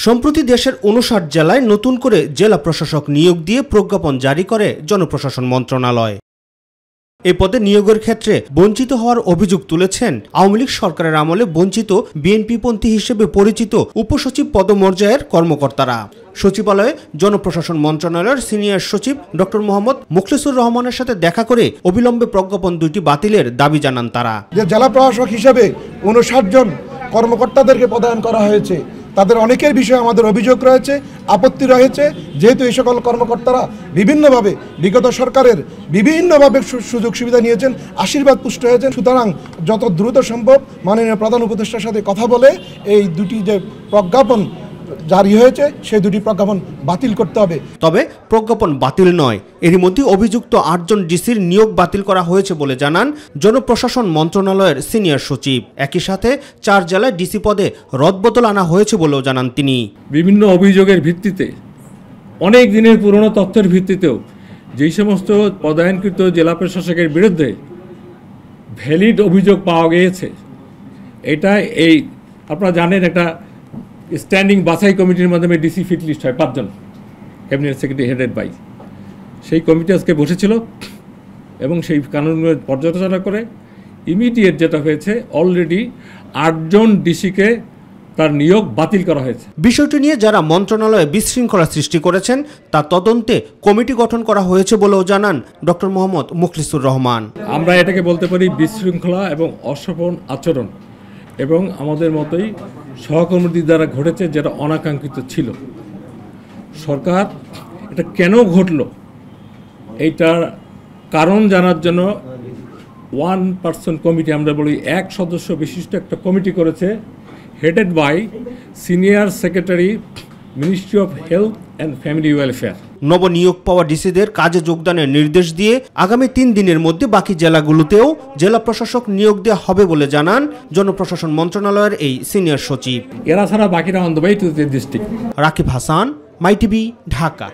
সম্প্রতি দেশের ৫৯ জেলায় নতুন করে জেলা প্রশাসক নিয়োগ দিয়ে প্রজ্ঞাপন জারি করে জনপ্রশাসন মন্ত্রণালয়। এ পদে নিয়োগের ক্ষেত্রে বঞ্চিত হওয়ার অভিযোগ তুলেছেন আওয়ামী লীগ সরকারের আমলে বঞ্চিত বিএনপিপন্থী হিসেবে পরিচিত উপসচিব পদমর্যায়ের কর্মকর্তারা। সচিবালয়ে জনপ্রশাসন মন্ত্রণালয়ের সিনিয়র সচিব ডক্টর মোহাম্মদ মুখলিসুর রহমানের সাথে দেখা করে অবিলম্বে প্রজ্ঞাপন দুইটি বাতিলের দাবি জানান তারা। যে জেলা প্রশাসক হিসেবে ৫৯ জন কর্মকর্তাদেরকে পদায়ন করা হয়েছে, তাদের অনেকের বিষয়ে আমাদের অভিযোগ রয়েছে, আপত্তি রয়েছে। যেহেতু এই সকল কর্মকর্তারা বিভিন্নভাবে বিগত সরকারের বিভিন্নভাবে সুযোগ সুবিধা নিয়েছেন, আশীর্বাদ পুষ্ট হয়েছেন, সুতরাং যত দ্রুত সম্ভব মাননীয় প্রধান উপদেষ্টার সাথে কথা বলে এই দুটি যে প্রজ্ঞাপন জারি হয়েছে সেই দুটি প্রজ্ঞাপন বাতিল করতে হবে। তবে প্রজ্ঞাপন বাতিল নয়, এরই মধ্যে অভিযুক্ত ৮ জন ডিসির নিয়োগ বাতিল করা হয়েছে বলে জানান জনপ্রশাসন মন্ত্রণালয়ের সিনিয়র সচিব। একই সাথে ৪ জেলায় ডিসি পদে রদবদল আনা হয়েছে বলেও জানান তিনি। বিভিন্ন অভিযোগের ভিত্তিতে, অনেক দিনের পুরনো তথ্যের ভিত্তিতেও যেই সমস্ত পদায়নকৃত জেলা প্রশাসকের বিরুদ্ধে ভ্যালিড অভিযোগ পাওয়া গিয়েছে, এটা এই আপনারা জানেন একটা স্ট্যান্ডিং বাছাই কমিটির মাধ্যমে ডিসি ফিট লিস্ট হয় ৫ জন, ক্যাবিনেট সেক্রেটারি হেডেড বাই। সেই কমিটি আজকে বসেছিল এবং সেই কানুনগুলো পর্যালোচনা করে ইমিডিয়েট যেটা হয়েছে, অলরেডি ৮ জন ডিসিকে তার নিয়োগ বাতিল করা হয়েছে। বিষয়টি নিয়ে যারা মন্ত্রণালয়ে বিশৃঙ্খলা সৃষ্টি করেছেন তা তদন্তে কমিটি গঠন করা হয়েছে বলেও জানান ডক্টর মোহাম্মদ মুখলিসুর রহমান। আমরা এটাকে বলতে পারি বিশৃঙ্খলা এবং অশোভন আচরণ, এবং আমাদের মতোই সহকর্মীদের দ্বারা ঘটেছে, যেটা অনাকাঙ্ক্ষিত ছিল। সরকার এটা কেন ঘটল এইটার কারণ জানার জন্য 1 পার্সন কমিটি, আমরা বলি ১ সদস্য বিশিষ্ট একটা কমিটি করেছে, headed by senior secretary, ministry of health and family welfare. নবনিয়োগ পাওয়া ডিসিদের কাজে যোগদানের নির্দেশ দিয়ে আগামী 3 দিনের মধ্যে বাকি জেলাগুলোতেও জেলা প্রশাসক নিয়োগ দেওয়া হবে বলে জানান জনপ্রশাসন মন্ত্রণালয়ের এই সিনিয়র সচিব। এরা ছাড়া বাকিরা on the way to the district. Rakib Hasan, my TV, Dhaka.